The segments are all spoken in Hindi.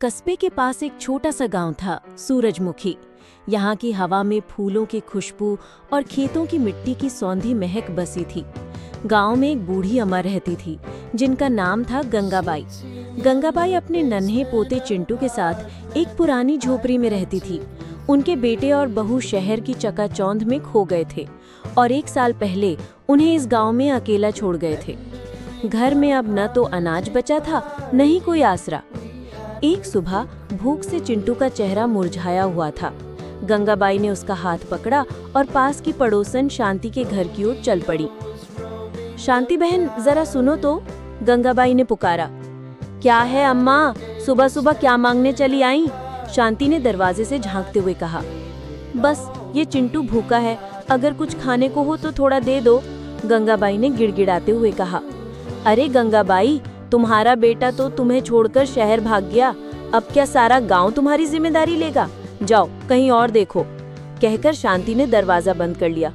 कस्बे के पास एक छोटा सा गांव था, सूरजमुखी। यहाँ की हवा में फूलों की खुशबू और खेतों की मिट्टी की सौंधी महक बसी थी। गांव में एक बूढ़ी अम्मा रहती थी, जिनका नाम था गंगाबाई। गंगाबाई अपने नन्हे पोते चिंटू के साथ एक पुरानी झोपड़ी में रहती थी। उनके बेटे और बहू शहर की चकाचौंध में खो गए थे और 1 साल पहले उन्हें इस गांव में अकेला छोड़ गए थे। घर में अब न तो अनाज बचा था, न ही कोई आसरा। एक सुबह भूख से चिंटू का चेहरा मुरझाया हुआ था। गंगाबाई ने उसका हाथ पकड़ा और पास की पड़ोसन शांति के घर की ओर चल पड़ी। शांति बहन, जरा सुनो तो, गंगाबाई ने पुकारा। क्या है अम्मा, सुबह सुबह क्या मांगने चली आई? शांति ने दरवाजे से झांकते हुए कहा। बस ये चिंटू भूखा है, अगर कुछ खाने को हो तो थोड़ा दे दो, गंगाबाई ने गिड़गिड़ाते हुए कहा। अरे गंगाबाई, तुम्हारा बेटा तो तुम्हें छोड़कर शहर भाग गया, अब क्या सारा गांव तुम्हारी जिम्मेदारी लेगा? जाओ कहीं और देखो, कहकर शांति ने दरवाजा बंद कर लिया।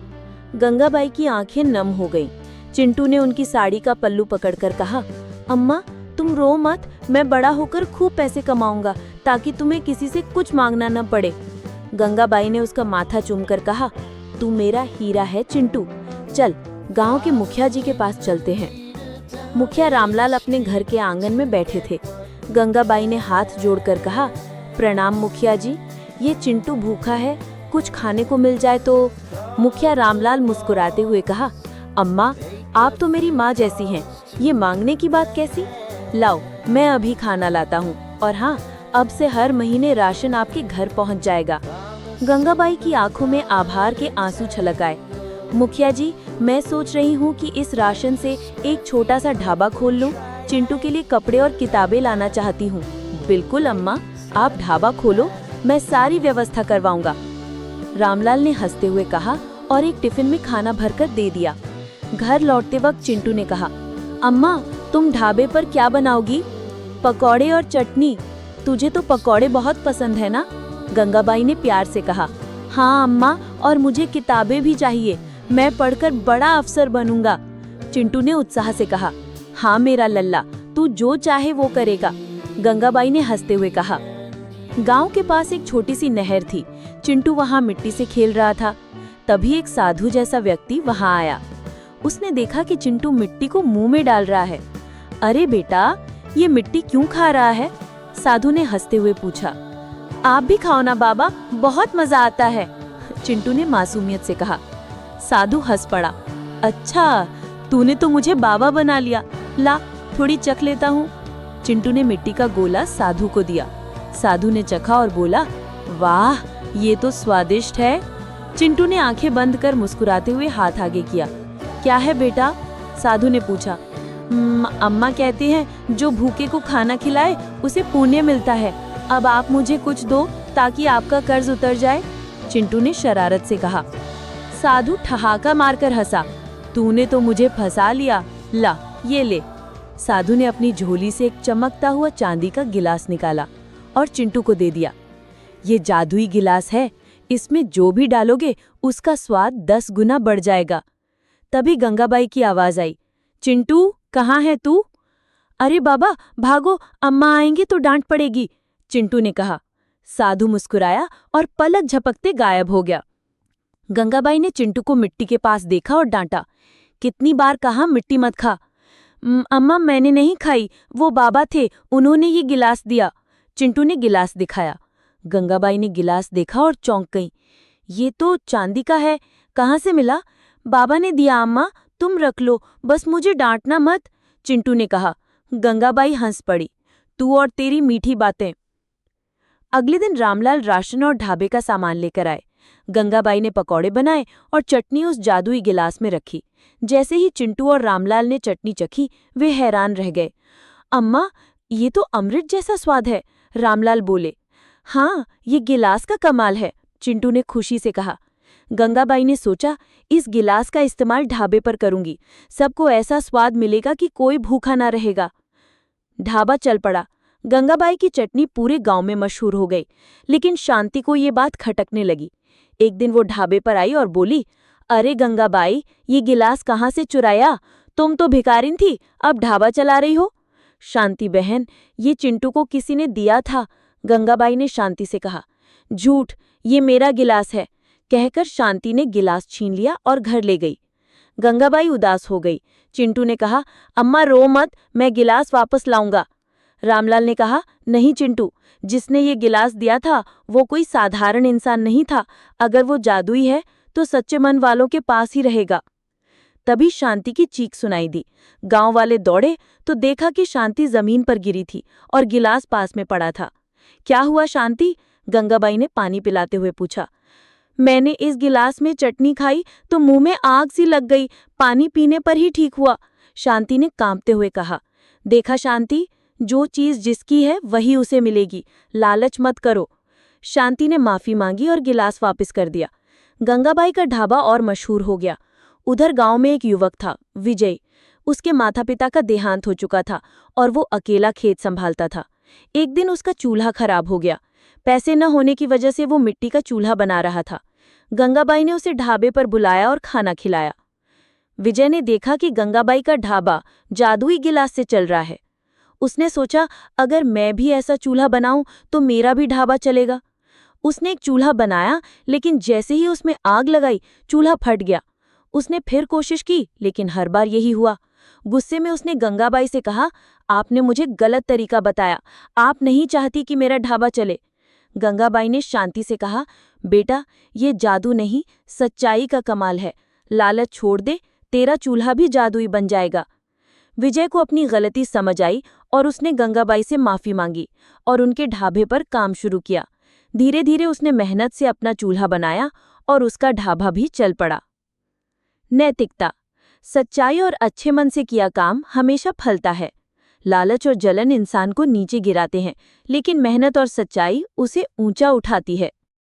गंगाबाई की आंखें नम हो गईं। चिंटू ने उनकी साड़ी का पल्लू पकड़कर कहा, अम्मा तुम रो मत, मैं बड़ा होकर खूब पैसे कमाऊंगा ताकि तुम्हें किसी से कुछ मांगना न पड़े। गंगाबाई ने उसका माथा चूमकर कहा, तू मेरा हीरा है चिंटू, चल गांव के मुखिया जी के पास चलते हैं। मुखिया रामलाल अपने घर के आंगन में बैठे थे। गंगाबाई ने हाथ जोड़कर कहा, प्रणाम मुखिया जी, ये चिंटू भूखा है, कुछ खाने को मिल जाए तो। मुखिया रामलाल मुस्कुराते हुए कहा, अम्मा आप तो मेरी माँ जैसी हैं, ये मांगने की बात कैसी? लाओ मैं अभी खाना लाता हूँ, और हाँ, अब से हर महीने राशन आपके घर पहुँच जाएगा। गंगाबाई की आंखों में आभार के आंसू छलक आए। मुखिया जी, मैं सोच रही हूँ कि इस राशन से एक छोटा सा ढाबा खोल लूँ, चिंटू के लिए कपड़े और किताबें लाना चाहती हूँ। बिल्कुल अम्मा, आप ढाबा खोलो, मैं सारी व्यवस्था करवाऊंगा, रामलाल ने हंसते हुए कहा और एक टिफिन में खाना भरकर दे दिया। घर लौटते वक्त चिंटू ने कहा, अम्मा तुम ढाबे पर क्या बनाओगी? पकौड़े और चटनी, तुझे तो पकौड़े बहुत पसंद है ना? गंगाबाई ने प्यार से कहा। हाँ अम्मा, और मुझे किताबें भी चाहिए, मैं पढ़कर बड़ा अफसर बनूंगा, चिंटू ने उत्साह से कहा। हाँ मेरा लल्ला, तू जो चाहे वो करेगा, गंगाबाई ने हंसते हुए कहा। गांव के पास एक छोटी सी नहर थी। चिंटू वहां मिट्टी से खेल रहा था। तभी एक साधु जैसा व्यक्ति वहां आया। उसने देखा कि चिंटू मिट्टी को मुंह में डाल रहा है। अरे बेटा, ये मिट्टी क्यों खा रहा है? साधु ने हंसते हुए पूछा। आप भी खाओ ना बाबा, बहुत मजा आता है, चिंटू ने मासूमियत से कहा। साधु हंस पड़ा। अच्छा, तूने तो मुझे बाबा बना लिया, ला थोड़ी चख लेता हूँ। चिंटू ने मिट्टी का गोला साधु को दिया। साधु ने चखा और बोला, वाह ये तो स्वादिष्ट है। चिंटू ने आंखें बंद कर मुस्कुराते हुए हाथ आगे किया। क्या है बेटा? साधु ने पूछा। अम्मा कहती हैं जो भूखे को खाना खिलाए उसे पुण्य मिलता है, अब आप मुझे कुछ दो ताकि आपका कर्ज उतर जाए, चिंटू ने शरारत से कहा। साधु ठहाका मारकर हंसा। तूने तो मुझे फंसा लिया, ला ये ले। साधु ने अपनी झोली से एक चमकता हुआ चांदी का गिलास निकाला और चिंटू को दे दिया। ये जादुई गिलास है, इसमें जो भी डालोगे उसका स्वाद 10 गुना बढ़ जाएगा। तभी गंगाबाई की आवाज आई, चिंटू कहाँ है तू? अरे बाबा भागो, अम्मा आएंगी तो डांट पड़ेगी, चिंटू ने कहा। साधु मुस्कुराया और पलक झपकते गायब हो गया। गंगाबाई ने चिंटू को मिट्टी के पास देखा और डांटा। कितनी बार कहा मिट्टी मत खा। अम्मा मैंने नहीं खाई, वो बाबा थे, उन्होंने ये गिलास दिया, चिंटू ने गिलास दिखाया। गंगाबाई ने गिलास देखा और चौंक गई। ये तो चांदी का है, कहाँ से मिला? बाबा ने दिया अम्मा, तुम रख लो, बस मुझे डांटना मत, चिंटू ने कहा। गंगाबाई हंस पड़ी। तू और तेरी मीठी बातें। अगले दिन रामलाल राशन और ढाबे का सामान लेकर आए। गंगाबाई ने पकौड़े बनाए और चटनी उस जादुई गिलास में रखी। जैसे ही चिंटू और रामलाल ने चटनी चखी, वे हैरान रह गए। अम्मा ये तो अमृत जैसा स्वाद है, रामलाल बोले। हाँ ये गिलास का कमाल है, चिंटू ने खुशी से कहा। गंगाबाई ने सोचा, इस गिलास का इस्तेमाल ढाबे पर करूंगी, सबको ऐसा स्वाद मिलेगा कि कोई भूखा ना रहेगा। ढाबा चल पड़ा। गंगाबाई की चटनी पूरे गांव में मशहूर हो गई, लेकिन शांति को ये बात खटकने लगी। एक दिन वो ढाबे पर आई और बोली, अरे गंगाबाई, ये गिलास कहाँ से चुराया? तुम तो भिखारिन थी, अब ढाबा चला रही हो। शांति बहन, ये चिंटू को किसी ने दिया था, गंगाबाई ने शांति से कहा। झूठ, ये मेरा गिलास है, कहकर शांति ने गिलास छीन लिया और घर ले गई। गंगाबाई उदास हो गई। चिंटू ने कहा, अम्मा रो मत, मैं गिलास वापस लाऊंगा। रामलाल ने कहा, नहीं चिंटू, जिसने ये गिलास दिया था वो कोई साधारण इंसान नहीं था। अगर वो जादुई है तो सच्चे मन वालों के पास ही रहेगा। तभी शांति की चीख सुनाई दी। गांव वाले दौड़े तो देखा कि शांति जमीन पर गिरी थी और गिलास पास में पड़ा था। क्या हुआ शांति? गंगाबाई ने पानी पिलाते हुए पूछा। मैंने इस गिलास में चटनी खाई तो मुंह में आग सी लग गई, पानी पीने पर ही ठीक हुआ, शांति ने कांपते हुए कहा। देखा शांति, जो चीज जिसकी है वही उसे मिलेगी, लालच मत करो। शांति ने माफी मांगी और गिलास वापस कर दिया। गंगाबाई का ढाबा और मशहूर हो गया। उधर गांव में एक युवक था, विजय। उसके माता पिता का देहांत हो चुका था और वो अकेला खेत संभालता था। एक दिन उसका चूल्हा खराब हो गया। पैसे न होने की वजह से वो मिट्टी का चूल्हा बना रहा था। गंगाबाई ने उसे ढाबे पर बुलाया और खाना खिलाया। विजय ने देखा कि गंगाबाई का ढाबा जादुई गिलास से चल रहा है। उसने सोचा, अगर मैं भी ऐसा चूल्हा बनाऊं तो मेरा भी ढाबा चलेगा। उसने एक चूल्हा बनाया, लेकिन जैसे ही उसमें आग लगाई, चूल्हा फट गया। उसने फिर कोशिश की, लेकिन हर बार यही हुआ। गुस्से में उसने गंगाबाई से कहा, आपने मुझे गलत तरीका बताया, आप नहीं चाहती कि मेरा ढाबा चले। गंगाबाई ने शांति से कहा, बेटा, ये जादू नहीं, सच्चाई का कमाल है। लालच छोड़ दे, तेरा चूल्हा भी जादुई बन जाएगा। विजय को अपनी गलती समझ आई और उसने गंगाबाई से माफी मांगी और उनके ढाबे पर काम शुरू किया। धीरे धीरे उसने मेहनत से अपना चूल्हा बनाया और उसका ढाबा भी चल पड़ा। नैतिकता। सच्चाई और अच्छे मन से किया काम हमेशा फलता है। लालच और जलन इंसान को नीचे गिराते हैं, लेकिन मेहनत और सच्चाई उसे ऊंचा उठाती है।